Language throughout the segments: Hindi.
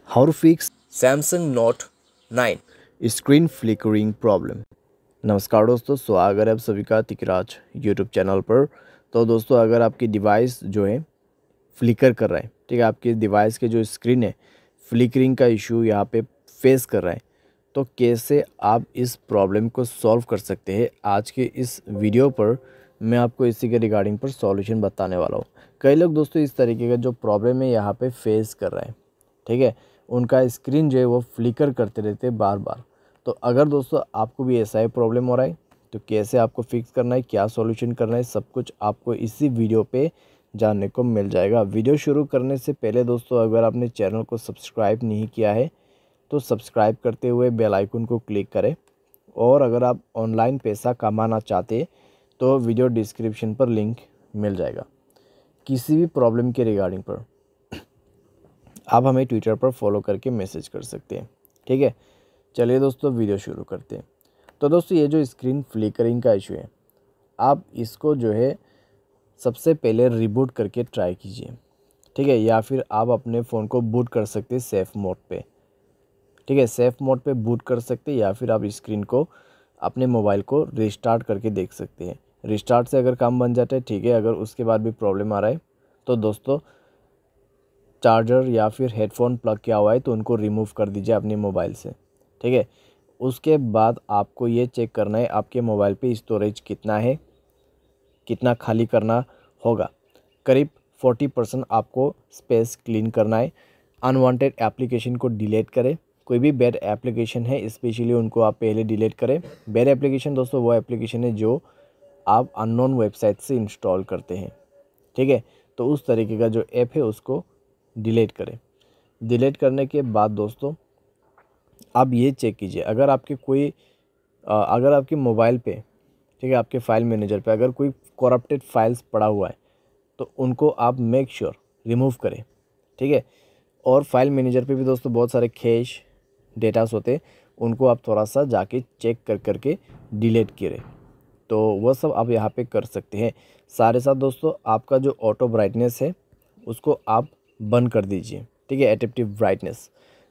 How to fix Samsung Note 9। Screen flickering problem. नमस्कार दोस्तों, स्वागत है आप सभी का तिकराज यूट्यूब चैनल पर। तो दोस्तों, अगर आपकी डिवाइस जो है फ्लिकर कर रहा है, ठीक है, आपकी डिवाइस के जो स्क्रीन है फ्लिकरिंग का इशू यहाँ पे फेस कर रहा है, तो कैसे आप इस प्रॉब्लम को सॉल्व कर सकते हैं, आज के इस वीडियो पर मैं आपको इसी के रिगार्डिंग पर सॉल्यूशन बताने वाला हूँ। कई लोग दोस्तों इस तरीके का जो प्रॉब्लम है यहाँ पे फेस कर रहे हैं, ठीक है, उनका स्क्रीन जो है वो फ्लिकर करते रहते हैं बार बार। तो अगर दोस्तों आपको भी ऐसा ही प्रॉब्लम हो रहा है, तो कैसे आपको फिक्स करना है, क्या सॉल्यूशन करना है, सब कुछ आपको इसी वीडियो पे जानने को मिल जाएगा। वीडियो शुरू करने से पहले दोस्तों, अगर आपने चैनल को सब्सक्राइब नहीं किया है तो सब्सक्राइब करते हुए बेल आइकन को क्लिक करें। और अगर आप ऑनलाइन पैसा कमाना चाहते तो वीडियो डिस्क्रिप्शन पर लिंक मिल जाएगा। किसी भी प्रॉब्लम के रिगार्डिंग पर आप हमें ट्विटर पर फॉलो करके मैसेज कर सकते हैं, ठीक है। चलिए दोस्तों, वीडियो शुरू करते हैं। तो दोस्तों, ये जो स्क्रीन फ्लिकरिंग का इशू है, आप इसको जो है सबसे पहले रिबूट करके ट्राई कीजिए, ठीक है, या फिर आप अपने फ़ोन को बूट कर सकते हैं सेफ़ मोड पे, ठीक है, सेफ़ मोड पे बूट कर सकते हैं, या फिर आप स्क्रीन को अपने मोबाइल को रिस्टार्ट करके देख सकते हैं। रिस्टार्ट से अगर काम बन जाता है, ठीक है, अगर उसके बाद भी प्रॉब्लम आ रहा है तो दोस्तों चार्जर या फिर हेडफोन प्लग किया हुआ है तो उनको रिमूव कर दीजिए अपने मोबाइल से, ठीक है। उसके बाद आपको ये चेक करना है आपके मोबाइल पे स्टोरेज कितना है, कितना खाली करना होगा। करीब 40% आपको स्पेस क्लीन करना है। अनवांटेड एप्लीकेशन को डिलीट करें। कोई भी बैड एप्लीकेशन है स्पेशली उनको आप पहले डिलीट करें। बैड एप्लीकेशन दोस्तों वो एप्लीकेशन है जो आप अननोन वेबसाइट से इंस्टॉल करते हैं, ठीक है। तो उस तरीके का जो ऐप है उसको डिलीट करें। डिलीट करने के बाद दोस्तों आप ये चेक कीजिए, अगर अगर आपके मोबाइल पे, ठीक है, आपके फाइल मैनेजर पे अगर कोई करप्टेड फाइल्स पड़ा हुआ है तो उनको आप मेक श्योर रिमूव करें, ठीक है। और फाइल मैनेजर पे भी दोस्तों बहुत सारे कैश डेटास होते हैं, उनको आप थोड़ा सा जाके चेक कर करके डिलीट करें। तो वह सब आप यहाँ पे कर सकते हैं। सारे साथ दोस्तों आपका जो ऑटो ब्राइटनेस है उसको आप बंद कर दीजिए, ठीक है, एडेप्टिव ब्राइटनेस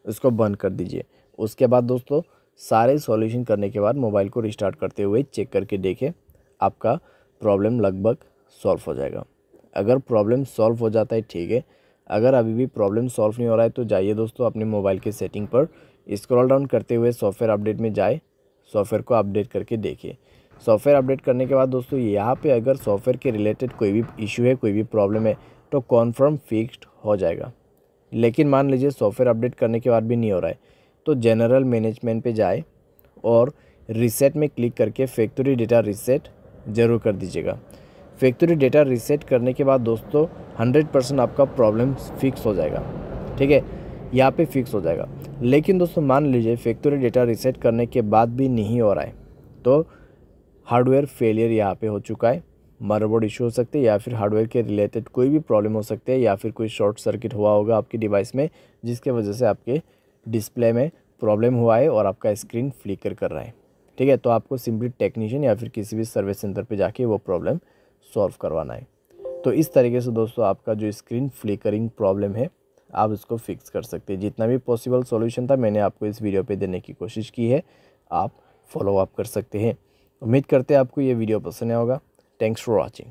उसको बंद कर दीजिए। उसके बाद दोस्तों सारे सॉल्यूशन करने के बाद मोबाइल को रिस्टार्ट करते हुए चेक करके देखें, आपका प्रॉब्लम लगभग सॉल्व हो जाएगा। अगर प्रॉब्लम सॉल्व हो जाता है, ठीक है, अगर अभी भी प्रॉब्लम सॉल्व नहीं हो रहा है तो जाइए दोस्तों अपने मोबाइल के सेटिंग पर स्क्रॉल डाउन करते हुए सॉफ्टवेयर अपडेट में जाए, सॉफ्टवेयर को अपडेट करके देखिए। सॉफ्टवेयर अपडेट करने के बाद दोस्तों यहाँ पे अगर सॉफ्टवेयर के रिलेटेड कोई भी इशू है, कोई भी प्रॉब्लम है तो कॉन्फर्म फिक्स्ड हो जाएगा। लेकिन मान लीजिए सॉफ्टवेयर अपडेट करने के बाद भी नहीं हो रहा है तो जनरल मैनेजमेंट पे जाए और रीसेट में क्लिक करके फैक्ट्री डेटा रीसेट ज़रूर कर दीजिएगा। फैक्ट्री डेटा रीसेट करने के बाद दोस्तों 100% आपका प्रॉब्लम फिक्स हो जाएगा, ठीक है, यहाँ पे फिक्स हो जाएगा। लेकिन दोस्तों मान लीजिए फैक्ट्री डेटा रीसेट करने के बाद भी नहीं हो रहा है तो हार्डवेयर फेलियर यहाँ पे हो चुका है, मदरबोर्ड इशू हो सकते हैं, या फिर हार्डवेयर के रिलेटेड कोई भी प्रॉब्लम हो सकती है, या फिर कोई शॉर्ट सर्किट हुआ होगा आपकी डिवाइस में जिसके वजह से आपके डिस्प्ले में प्रॉब्लम हुआ है और आपका स्क्रीन फ्लिकर कर रहा है, ठीक है। तो आपको सिंपली टेक्नीशियन या फिर किसी भी सर्विस सेंटर पे जाके वो प्रॉब्लम सॉल्व करवाना है। तो इस तरीके से दोस्तों आपका जो स्क्रीन फ्लिकरिंग प्रॉब्लम है आप इसको फिक्स कर सकते हैं। जितना भी पॉसिबल सॉल्यूशन था मैंने आपको इस वीडियो पे देने की कोशिश की है, आप फॉलो अप कर सकते हैं। उम्मीद करते हैं आपको ये वीडियो पसंद आया होगा। Thanks for watching.